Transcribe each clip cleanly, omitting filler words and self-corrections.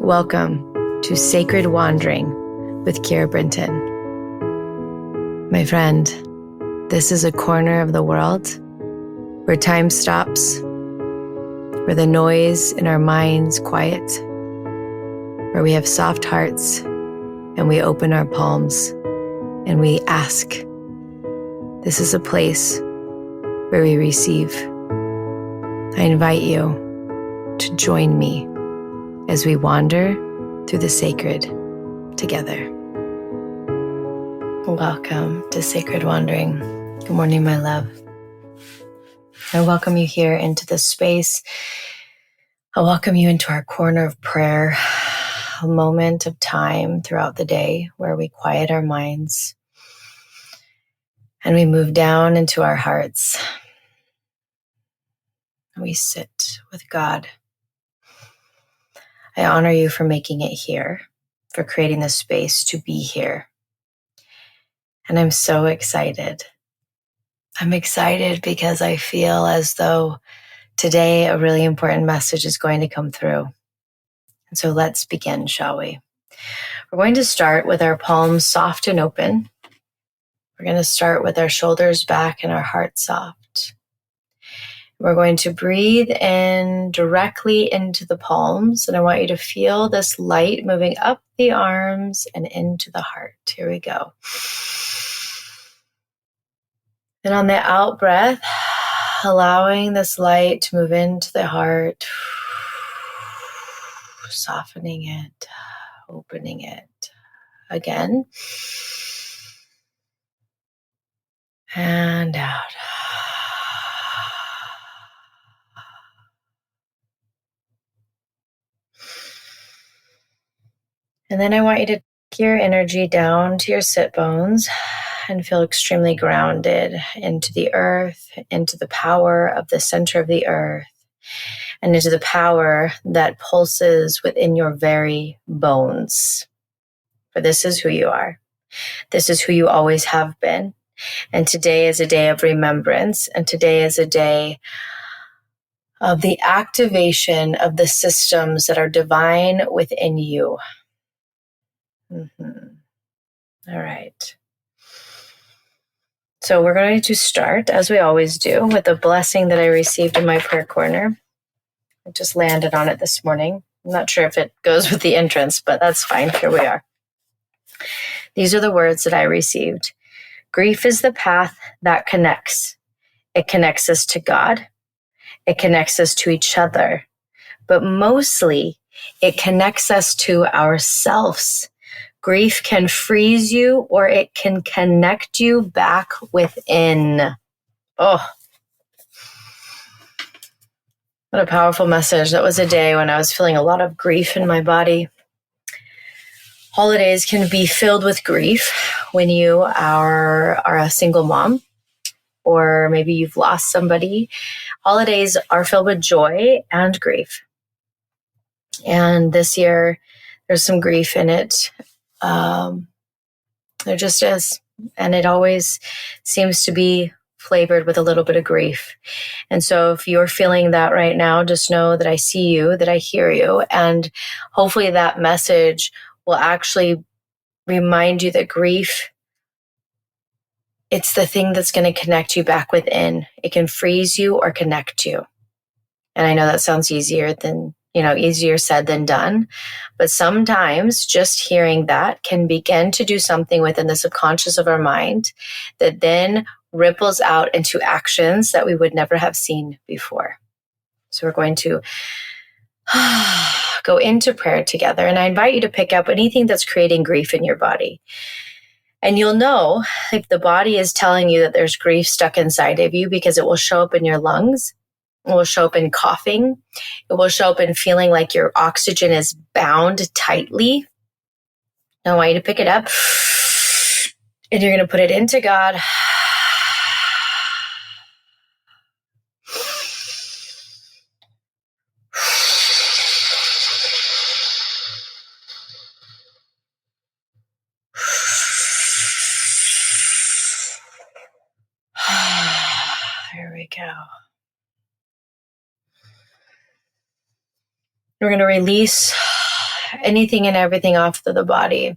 Welcome to Sacred Wandering with Keira. My friend, this is a corner of the world where time stops, where the noise in our minds quiet, where we have soft hearts and we open our palms and we ask. This is a place where we receive. I invite you to join me as we wander through the sacred together. Welcome to Sacred Wandering. Good morning, my love. I welcome you here into this space. I welcome you into our corner of prayer, a moment of time throughout the day where we quiet our minds and we move down into our hearts. We sit with God. I honor you for making it here, for creating this space to be here. And I'm so excited. I'm excited because I feel as though today a really important message is going to come through. And so let's begin, shall we? We're going to start with our palms soft and open. We're going to start with our shoulders back and our heart soft. We're going to breathe in directly into the palms, and I want you to feel this light moving up the arms and into the heart. Here we go. And on the out breath, allowing this light to move into the heart, softening it, opening it again, and out. And then I want you to take your energy down to your sit bones and feel extremely grounded into the earth, into the power of the center of the earth, and into the power that pulses within your very bones. For this is who you are. This is who you always have been. And today is a day of remembrance, and today is a day of the activation of the systems that are divine within you. All right. So we're going to start, as we always do, with a blessing that I received in my prayer corner. I just landed on it this morning. I'm not sure if it goes with the entrance, but that's fine. Here we are. These are the words that I received. Grief is the path that connects. It connects us to God. It connects us to each other. But mostly, it connects us to ourselves. Grief can freeze you or it can connect you back within. Oh, what a powerful message. That was a day when I was feeling a lot of grief in my body. Holidays can be filled with grief when you are a single mom, or maybe you've lost somebody. Holidays are filled with joy and grief. And this year, there's some grief in it. There just is. And it always seems to be flavored with a little bit of grief. And so if you're feeling that right now, just know that I see you, that I hear you. And hopefully that message will actually remind you that grief, it's the thing that's going to connect you back within. It can freeze you or connect you. And I know that sounds easier said than done. But sometimes just hearing that can begin to do something within the subconscious of our mind that then ripples out into actions that we would never have seen before. So we're going to go into prayer together. And I invite you to pick up anything that's creating grief in your body. And you'll know if the body is telling you that there's grief stuck inside of you, because it will show up in your lungs. It will show up in coughing. It will show up in feeling like your oxygen is bound tightly. I want you to pick it up and you're going to put it into God. There we go. We're going to release anything and everything off of the body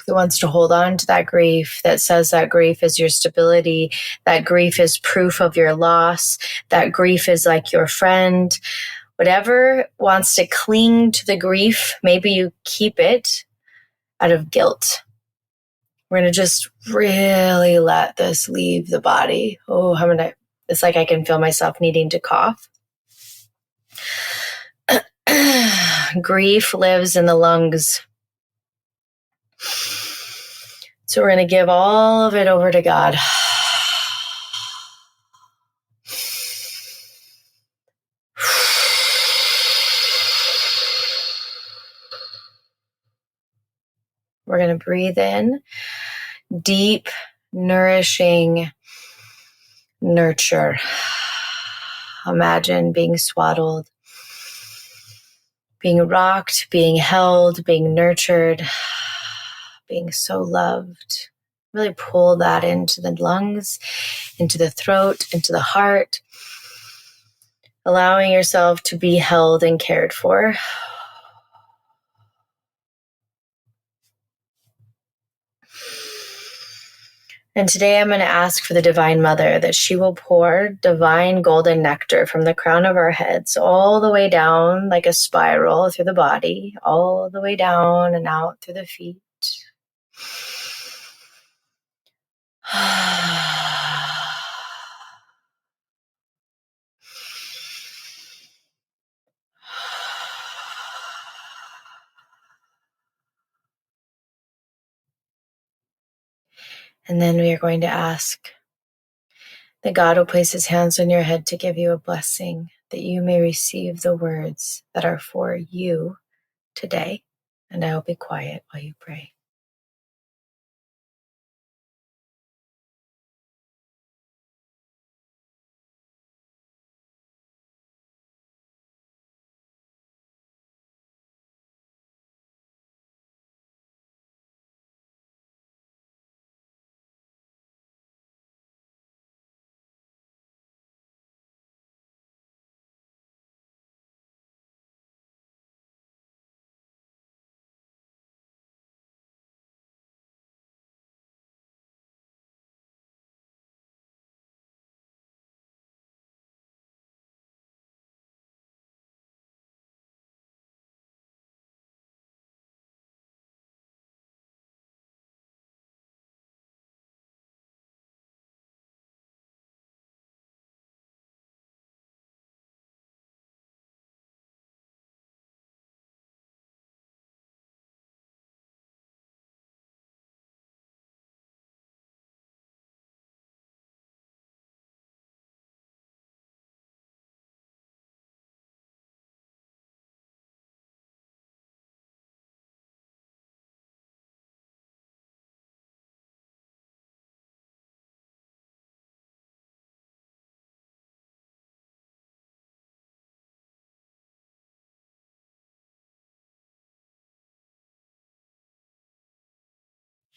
that wants to hold on to that grief, that says that grief is your stability, that grief is proof of your loss, that grief is like your friend. Whatever wants to cling to the grief, maybe you keep it out of guilt. We're going to just really let this leave the body. Oh, it's like I can feel myself needing to cough. Grief lives in the lungs. So we're going to give all of it over to God. We're going to breathe in deep, nourishing nurture. Imagine being swaddled, being rocked, being held, being nurtured, being so loved. Really pull that into the lungs, into the throat, into the heart, allowing yourself to be held and cared for. And today I'm going to ask for the Divine Mother that she will pour divine golden nectar from the crown of our heads all the way down like a spiral through the body, all the way down and out through the feet. And then we are going to ask that God will place his hands on your head to give you a blessing, that you may receive the words that are for you today. And I will be quiet while you pray.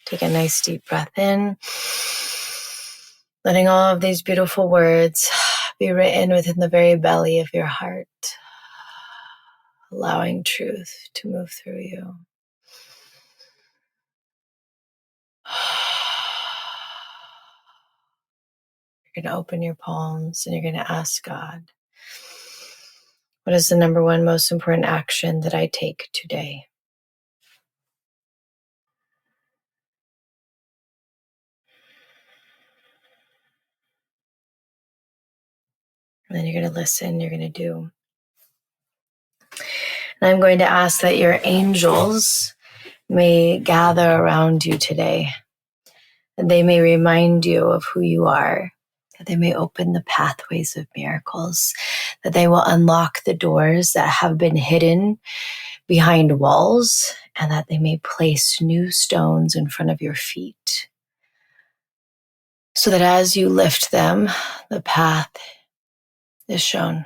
Take a nice deep breath in, letting all of these beautiful words be written within the very belly of your heart, allowing truth to move through you. You're going to open your palms and you're going to ask God, what is the number one most important action that I take today? And then you're going to listen, you're going to do. And I'm going to ask that your angels may gather around you today, that they may remind you of who you are, that they may open the pathways of miracles, that they will unlock the doors that have been hidden behind walls, and that they may place new stones in front of your feet, so that as you lift them, the path is shown.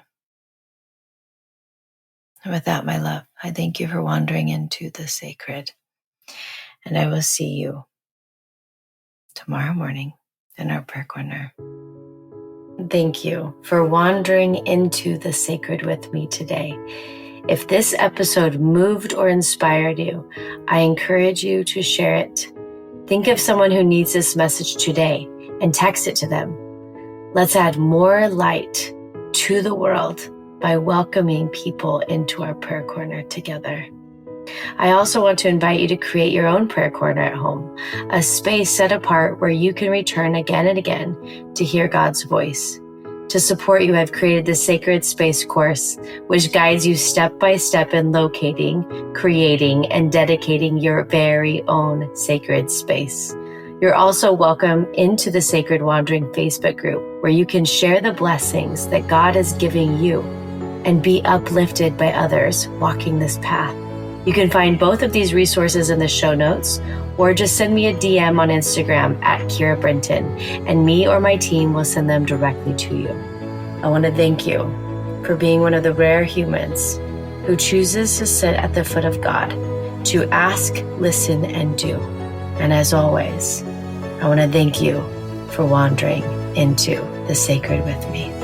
And with that, my love, I thank you for wandering into the sacred, and I will see you tomorrow morning in our prayer corner. Thank you for wandering into the sacred with me today. If this episode moved or inspired you, I encourage you to share it. Think of someone who needs this message today and text it to them. Let's add more light to the world by welcoming people into our prayer corner together. I also want to invite you to create your own prayer corner at home, a space set apart where you can return again and again to hear God's voice. To support you, I've created the Sacred Space course, which guides you step by step in locating, creating, and dedicating your very own sacred space. You're also welcome into the Sacred Wandering Facebook group, where you can share the blessings that God is giving you and be uplifted by others walking this path. You can find both of these resources in the show notes, or just send me a DM on Instagram at Keira Brinton, and me or my team will send them directly to you. I want to thank you for being one of the rare humans who chooses to sit at the foot of God, to ask, listen, and do. And as always, I want to thank you for wandering into the sacred with me.